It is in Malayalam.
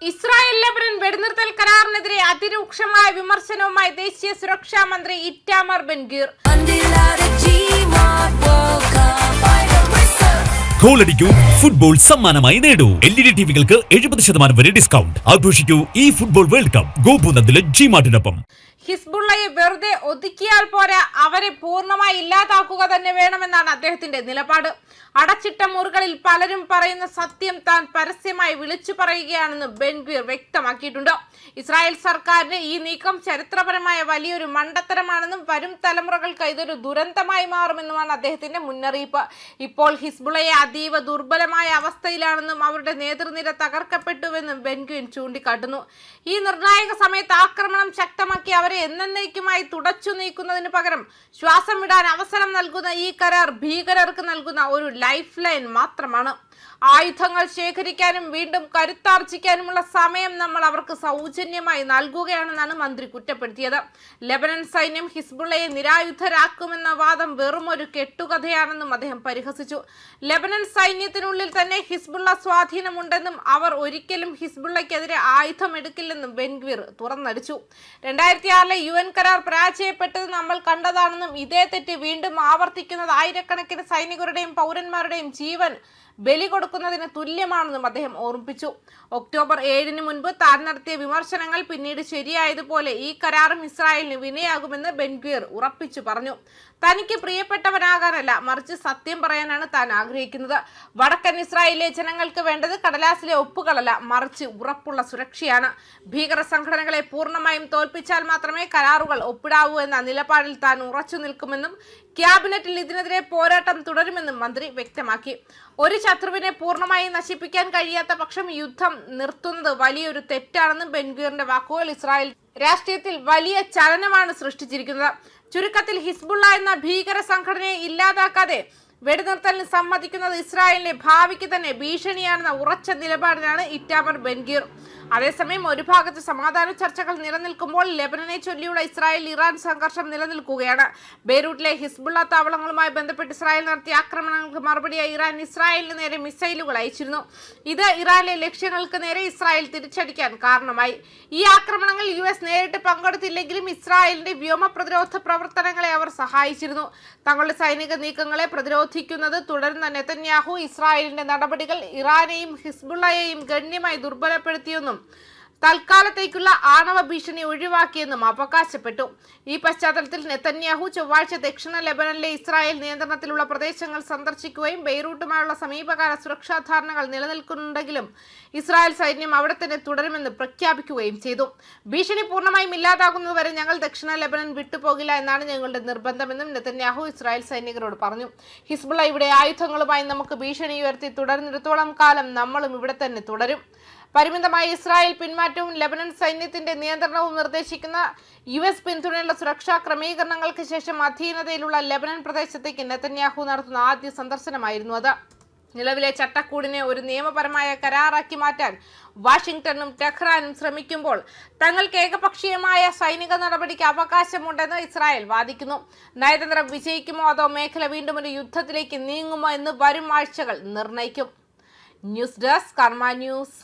ഇസ്രായേൽ ലെബനൻ വെടിനിർത്തൽ കരാറിനെതിരെ അതിരൂക്ഷമായ വിമർശനവുമായി ദേശീയ സുരക്ഷാ മന്ത്രി ഇറ്റാമർ ബെൻഗീർ. ഗോളടിക്കൂ, ഫുട്ബോൾ സമ്മാനമായി നേടൂ. LED ടിവികൾക്ക് 70% വരെ ഡിസ്കൗണ്ട്. ആഘോഷിക്കൂ ഈ ഫുട്ബോൾ വേൾഡ് കപ്പ് ഗോപുനന്ദിലെ ജിമാർട്ടിനൊപ്പം. ഹിസ്ബുള്ളയെ വെറുതെ ഒതുക്കിയാൽ പോരാ, അവരെ പൂർണ്ണമായി ഇല്ലാതാക്കുക തന്നെ വേണമെന്നാണ് അദ്ദേഹത്തിന്റെ നിലപാട്. അടച്ചിട്ട മുറികളിൽ പലരും പറയുന്ന സത്യം താൻ പരസ്യമായി വിളിച്ചു പറയുകയാണെന്ന് ബെൻഗ്വീർ വ്യക്തമാക്കിയിട്ടുണ്ട്. ഇസ്രായേൽ സർക്കാരിന്റെ ഈ നീക്കം ചരിത്രപരമായ വലിയൊരു മണ്ടത്തരമാണെന്നും വരും തലമുറകൾക്ക് ഇതൊരു ദുരന്തമായി മാറുമെന്നുമാണ് അദ്ദേഹത്തിന്റെ മുന്നറിയിപ്പ്. ഇപ്പോൾ ഹിസ്ബുള്ളയെ അതീവ ദുർബലമായ അവസ്ഥയിലാണെന്നും അവരുടെ നേതൃനിര തകർക്കപ്പെട്ടുവെന്നും ബെൻഗ്വീർ ചൂണ്ടിക്കാട്ടുന്നു. ഈ നിർണായക സമയത്ത് ആക്രമണം ശക്തമാക്കി അവരെ എന്നേക്കുമായി തുടച്ചു നീക്കുന്നതിന് പകരം ശ്വാസം വിടാൻ അവസരം നൽകുന്ന ഈ കരാർ ഭീകരർക്ക് നൽകുന്ന ഒരു ലൈഫ് ലൈൻ മാത്രമാണ്. ആയുധങ്ങൾ ശേഖരിക്കാനും വീണ്ടും കരുത്താർജിക്കാനുമുള്ള സമയം നമ്മൾ അവർക്ക് സൗജന്യമായി നൽകുകയാണെന്നാണ് മന്ത്രി കുറ്റപ്പെടുത്തിയത്. ലെബനൻ സൈന്യം ഹിസ്ബുള്ളയെ നിരായുധരാക്കുമെന്ന വാദം വെറും ഒരു കെട്ടുകഥയാണെന്നും അദ്ദേഹം പരിഹസിച്ചു. ലെബനൻ സൈന്യത്തിനുള്ളിൽ തന്നെ ഹിസ്ബുള്ള സ്വാധീനമുണ്ടെന്നും അവർ ഒരിക്കലും ഹിസ്ബുള്ളയ്ക്കെതിരെ ആയുധം എടുക്കില്ലെന്നും ബെൻഗ്വീർ തുറന്നടിച്ചു. 2006 UN കരാർ പരാജയപ്പെട്ടത് നമ്മൾ കണ്ടതാണെന്നും ഇതേ തെറ്റ് വീണ്ടും ആവർത്തിക്കുന്നത് ആയിരക്കണക്കിന് സൈനികരുടെയും പൗരന്മാരുടെയും ജീവൻ ബലി കൊടുക്കുന്നതിന് തുല്യമാണെന്നും അദ്ദേഹം ഓർമ്മിപ്പിച്ചു. ഒക്ടോബർ 7 മുൻപ് താൻ നടത്തിയ വിമർശനങ്ങൾ പിന്നീട് ശരിയായതുപോലെ ഈ കരാറും ഇസ്രായേലിന് വിനയാകുമെന്ന് ബെൻഗ്വീർ ഉറപ്പിച്ചു പറഞ്ഞു. തനിക്ക് പ്രിയപ്പെട്ടവനാകാനല്ല, മറിച്ച് സത്യം പറയാനാണ് താൻ ആഗ്രഹിക്കുന്നത്. വടക്കൻ ഇസ്രായേലിലെ ജനങ്ങൾക്ക് വേണ്ടത് കടലാസിലെ ഒപ്പുകളല്ല, മറിച്ച് ഉറപ്പുള്ള സുരക്ഷയാണ്. ഭീകര സംഘടനകളെ പൂർണ്ണമായും തോൽപ്പിച്ചാൽ മാത്രമേ കരാറുകൾ ഒപ്പിടാവൂ എന്ന നിലപാടിൽ താൻ ഉറച്ചു നിൽക്കുമെന്നും ക്യാബിനറ്റിൽ ഇതിനെതിരെ പോരാട്ടം തുടരുമെന്നും മന്ത്രി വ്യക്തമാക്കി. ഒരു ശത്രുവിനെ പൂർണ്ണമായി നശിപ്പിക്കാൻ കഴിയാത്ത പക്ഷം യുദ്ധം നിർത്തുന്നത് വലിയൊരു തെറ്റാണെന്നും ബെൻഗ്വീറിന്റെ വാക്കുകൾ ഇസ്രായേൽ രാഷ്ട്രീയത്തിൽ വലിയ ചലനമാണ് സൃഷ്ടിച്ചിരിക്കുന്നത്. ചുരുക്കത്തിൽ ഹിസ്ബുള്ള എന്ന ഭീകര സംഘടനയെ ഇല്ലാതാക്കാതെ വെടിനിർത്തലിന് സമ്മതിക്കുന്നത് ഇസ്രായേലിന്റെ ഭാവിക്ക് തന്നെ ഭീഷണിയാണെന്ന ഉറച്ച നിലപാടിലാണ് ഇറ്റാമർ ബെൻഗീർ. അതേസമയം ഒരു ഭാഗത്ത് സമാധാന ചർച്ചകൾ നിലനിൽക്കുമ്പോൾ ലെബനനെ ചൊല്ലിയുള്ള ഇസ്രായേൽ ഇറാൻ സംഘർഷം നിലനിൽക്കുകയാണ്. ബെയ്റൂട്ടിലെ ഹിസ്ബുള്ള താവളങ്ങളുമായി ബന്ധപ്പെട്ട് ഇസ്രായേൽ നടത്തിയ ആക്രമണങ്ങൾക്ക് മറുപടിയായി ഇറാൻ ഇസ്രായേലിന് നേരെ മിസൈലുകൾ അയച്ചിരുന്നു. ഇത് ഇറാനിലെ ലക്ഷ്യങ്ങൾക്ക് നേരെ ഇസ്രായേൽ തിരിച്ചടിക്കാൻ കാരണമായി. ഈ ആക്രമണങ്ങളിൽ US നേരിട്ട് പങ്കെടുത്തില്ലെങ്കിലും ഇസ്രായേലിന്റെ വ്യോമ പ്രതിരോധ പ്രവർത്തനങ്ങളെ അവർ സഹായിച്ചിരുന്നു. തങ്ങളുടെ സൈനിക നീക്കങ്ങളെ പ്രതിരോധിക്കുന്നത് തുടരുന്ന നെതന്യാഹു ഇസ്രായേലിന്റെ നടപടികൾ ഇറാനെയും ഹിസ്ബുള്ളയെയും ഗണ്യമായി ദുർബലപ്പെടുത്തിയെന്നും തൽക്കാലത്തേക്കുള്ള ആണവ ഭീഷണി ഒഴിവാക്കിയെന്നും അവകാശപ്പെട്ടു. ഈ പശ്ചാത്തലത്തിൽ നെതന്യാഹു ചൊവ്വാഴ്ച ദക്ഷിണ ലെബനനിലെ ഇസ്രായേൽ നിയന്ത്രണത്തിലുള്ള പ്രദേശങ്ങൾ സന്ദർശിക്കുകയും ബെയ്റൂട്ടുമായുള്ള സമീപകാല സുരക്ഷാ ധാരണകൾ നിലനിൽക്കുന്നുണ്ടെങ്കിലും ഇസ്രായേൽ സൈന്യം അവിടെ തന്നെ തുടരുമെന്ന് പ്രഖ്യാപിക്കുകയും ചെയ്തു. ഭീഷണി പൂർണ്ണമായും ഇല്ലാതാകുന്നതുവരെ ഞങ്ങൾ ദക്ഷിണ ലെബനൻ വിട്ടുപോകില്ല എന്നാണ് ഞങ്ങളുടെ നിർബന്ധമെന്നും നെതന്യാഹു ഇസ്രായേൽ സൈനികരോട് പറഞ്ഞു. ഹിസ്ബുള്ള ഇവിടെ ആയുധങ്ങളുമായി നമുക്ക് ഭീഷണി ഉയർത്തി തുടരുന്നിടത്തോളം കാലം നമ്മളും ഇവിടെ തന്നെ തുടരും. പരിമിതമായ ഇസ്രായേൽ പിന്മാറ്റവും ലെബനൻ സൈന്യത്തിന്റെ നിയന്ത്രണവും നിർദ്ദേശിക്കുന്ന US പിന്തുണയുള്ള സുരക്ഷാ ക്രമീകരണങ്ങൾക്ക് ശേഷം അധീനതയിലുള്ള ലെബനൻ പ്രദേശത്തേക്ക് നെതന്യാഹു നടത്തുന്ന ആദ്യ സന്ദർശനമായിരുന്നു അത്. നിലവിലെ ചട്ടക്കൂടിനെ ഒരു നിയമപരമായ കരാറാക്കി മാറ്റാൻ വാഷിംഗ്ടണും ടെഹ്റാനും ശ്രമിക്കുമ്പോൾ തങ്ങൾക്ക് ഏകപക്ഷീയമായ സൈനിക നടപടിക്ക് അവകാശമുണ്ടെന്ന് ഇസ്രായേൽ വാദിക്കുന്നു. നയതന്ത്രം വിജയിക്കുമോ അതോ മേഖല വീണ്ടും ഒരു യുദ്ധത്തിലേക്ക് നീങ്ങുമോ എന്ന് വരും ആഴ്ചകൾ നിർണ്ണയിക്കും. ന്യൂസ് ഡെസ്ക് കർമ്മ ന്യൂസ്.